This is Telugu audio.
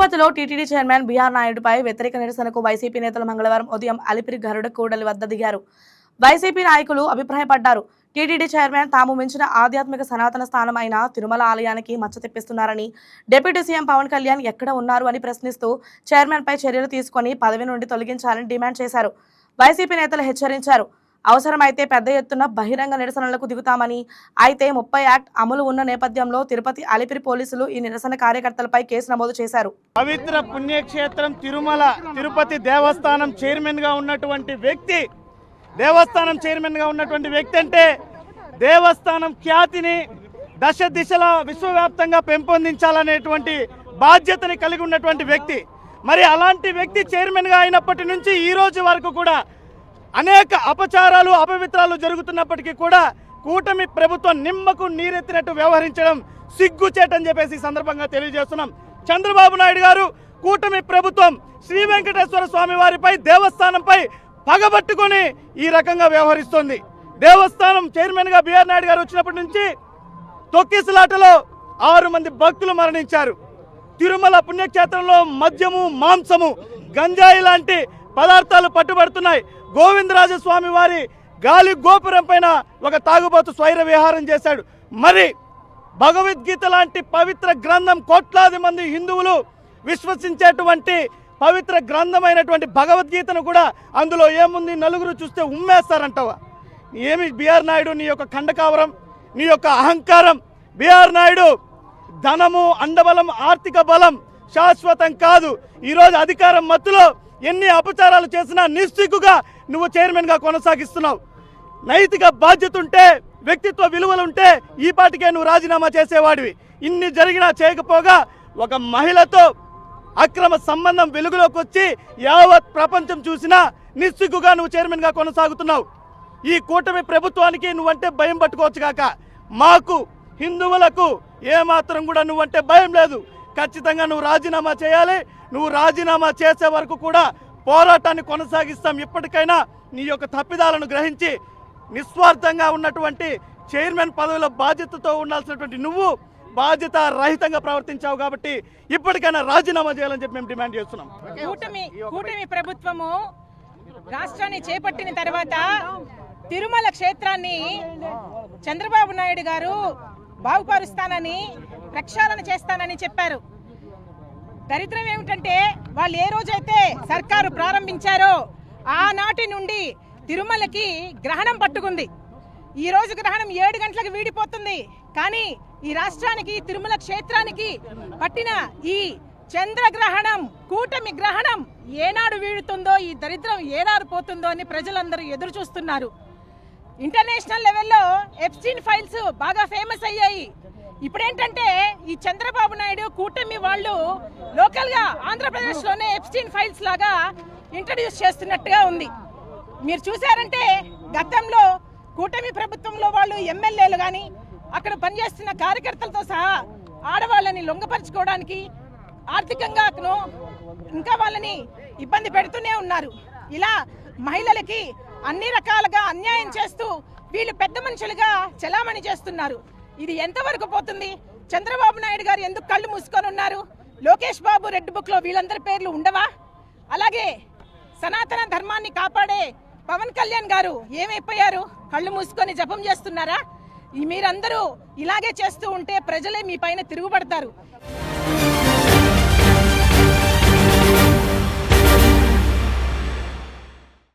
తిరుపతిలో టీటీడీ చైర్మన్ బీఆర్ నాయుడుపై వ్యతిరేక నిరసనకు వైసీపీ నేతలు మంగళవారం ఉదయం అలిపిరి గరుడ కూడలి వద్ద దిగారు. వైసీపీ నాయకులు అభిప్రాయపడ్డారు. టీటీడీ చైర్మన్ తాము మించిన ఆధ్యాత్మిక సనాతన స్థానం అయిన తిరుమల ఆలయానికి మచ్చ తెప్పిస్తున్నారని, డిప్యూటీ సీఎం పవన్ కళ్యాణ్ ఎక్కడ ఉన్నారు అని ప్రశ్నిస్తూ చైర్మన్ పై చర్యలు తీసుకుని పదవి నుండి తొలగించాలని డిమాండ్ చేశారు. వైసీపీ నేతలు హెచ్చరించారు. అవసరమైతే పెద్ద ఎత్తున బహిరంగ నిరసనలకు దిగుతామని, అయితే 30 యాక్ట్ అమలు ఉన్న నేపథ్యంలో తిరుపతి అలిపిరి పోలీసులు ఈ నిరసన కార్యకర్తలపై కేసు నమోదు చేశారు. పవిత్ర పుణ్యక్షేత్రం తిరుపతి దేవస్థానం చైర్మన్ గా ఉన్నటువంటి వ్యక్తి అంటే దేవస్థానం ఖ్యాతిని దశ దిశలా విశ్వవ్యాప్తంగా పెంపొందించాలనేటువంటి బాధ్యతని కలిగి ఉన్నటువంటి వ్యక్తి. మరి అలాంటి వ్యక్తి చైర్మన్ గా అయినప్పటి నుంచి ఈ రోజు వరకు కూడా అనేక అపచారాలు అపవిత్రాలు జరుగుతున్నప్పటికీ కూడా కూటమి ప్రభుత్వం నిమ్మకు నీరెత్తినట్టు వ్యవహరించడం సిగ్గుచేటని చెప్పేసి సందర్భంగా తెలియజేస్తున్నాం. చంద్రబాబు నాయుడు గారు కూటమి ప్రభుత్వం శ్రీ వెంకటేశ్వర స్వామి వారిపై దేవస్థానంపై పగబట్టుకొని ఈ రకంగా వ్యవహరిస్తోంది. దేవస్థానం చైర్మన్ గా బీఆర్ నాయుడు గారు వచ్చినప్పటి నుంచి తొక్కిసలాటలో 6 మంది భక్తులు మరణించారు. తిరుమల పుణ్యక్షేత్రంలో మద్యము, మాంసము, గంజాయి లాంటి పదార్థాలు పట్టుబడుతున్నాయి. గోవిందరాజస్వామి వారి గాలి గోపురం పైన ఒక తాగుబోతు స్వైర విహారం చేశాడు. మరి భగవద్గీత లాంటి పవిత్ర గ్రంథం, కోట్లాది మంది హిందువులు విశ్వసించేటువంటి పవిత్ర గ్రంథమైనటువంటి భగవద్గీతను కూడా అందులో ఏముంది నలుగురు చూస్తే ఉమ్మేస్తారంటావా? ఏమి బీఆర్ నాయుడు నీ యొక్క ఖండకావరం, నీ యొక్క అహంకారం? బీఆర్ నాయుడు ధనము, అండబలం, ఆర్థిక బలం శాశ్వతం కాదు. ఈరోజు అధికారం మత్తులో ఎన్ని అపచారాలు చేసినా నిస్సిగ్గుగా నువ్వు చైర్మన్గా కొనసాగిస్తున్నావు. నైతిక బాధ్యత ఉంటే, వ్యక్తిత్వ విలువలుంటే ఈ పాటికే నువ్వు రాజీనామా చేసేవాడివి. ఇన్ని జరిగినా చేయకపోగా ఒక మహిళతో అక్రమ సంబంధం వెలుగులోకి వచ్చి యావత్ ప్రపంచం చూసినా నిస్సిగ్గుగా నువ్వు చైర్మన్గా కొనసాగుతున్నావు. ఈ కూటమి ప్రభుత్వానికి నువ్వంటే భయం పట్టుకోవచ్చు కాక మాకు హిందువులకు ఏమాత్రం కూడా నువ్వంటే భయం లేదు. ఖచ్చితంగా నువ్వు రాజీనామా చేయాలి. నువ్వు రాజీనామా చేసే వరకు కూడా పోరాటాన్ని కొనసాగిస్తాం. ఇప్పటికైనా నీ యొక్క తప్పిదాలను గ్రహించి నిస్వార్థంగా ఉన్నటువంటి చైర్మన్ పదవిలో బాధ్యతతో ఉండాల్సినటువంటి నువ్వు బాధ్యత రహితంగా ప్రవర్తించావు కాబట్టి ఇప్పటికైనా రాజీనామా చేయాలని చెప్పి మేము డిమాండ్ చేస్తున్నాం. కూటమి ప్రభుత్వము రాష్ట్రాన్ని చేపట్టిన తర్వాత తిరుమల క్షేత్రాన్ని చంద్రబాబు నాయుడు గారు బాగుపరుస్తానని, ప్రక్షాళన చేస్తానని చెప్పారు. దరిద్రం ఏమిటంటే వాళ్ళు ఏ రోజైతే సర్కారు ప్రారంభించారో ఆనాటి నుండి తిరుమలకి గ్రహణం పట్టుకుంది. ఈ రోజు గ్రహణం 7 గంటలకు వీడిపోతుంది. కానీ ఈ రాష్ట్రానికి, తిరుమల క్షేత్రానికి పట్టిన ఈ చంద్రగ్రహణం, కూటమి గ్రహణం ఏనాడు వీడుతుందో, ఈ దరిద్రం ఏనాడు పోతుందో అని ప్రజలందరూ ఎదురు చూస్తున్నారు. ఇంటర్నేషనల్ లెవెల్లో ఎప్స్టీన్ ఫైల్స్ బాగా ఫేమస్ అయ్యాయి. ఇప్పుడేంటంటే ఈ చంద్రబాబు నాయుడు కూటమి వాళ్ళు లోకల్గా ఆంధ్రప్రదేశ్లోనే ఎప్స్టీన్ ఫైల్స్ లాగా ఇంట్రడ్యూస్ చేస్తున్నట్టుగా ఉంది. మీరు చూసారంటే గతంలో కూటమి ప్రభుత్వంలో వాళ్ళు ఎమ్మెల్యేలు కానీ అక్కడ పనిచేస్తున్న కార్యకర్తలతో సహా ఆడవాళ్ళని లొంగపరుచుకోవడానికి ఆర్థికంగా ఇంకా వాళ్ళని ఇబ్బంది పెడుతూనే ఉన్నారు. ఇలా మహిళలకి అన్ని రకాలుగా అన్యాయం చేస్తూ వీళ్ళు పెద్ద మనుషులుగా చలామణి చేస్తున్నారు. ఇది ఎంతవరకు పోతుంది? చంద్రబాబు నాయుడు గారు ఎందుకు కళ్ళు మూసుకొని ఉన్నారు? లోకేష్ బాబు రెడ్ బుక్ లో వీళ్ళందరి పేర్లు ఉండవా? అలాగే సనాతన ధర్మాన్ని కాపాడే పవన్ కళ్యాణ్ గారు ఏమైపోయారు? కళ్ళు మూసుకొని జపం చేస్తున్నారా? మీరందరూ ఇలాగే చేస్తూ ఉంటే ప్రజలే మీ పైన తిరుగుబడతారు.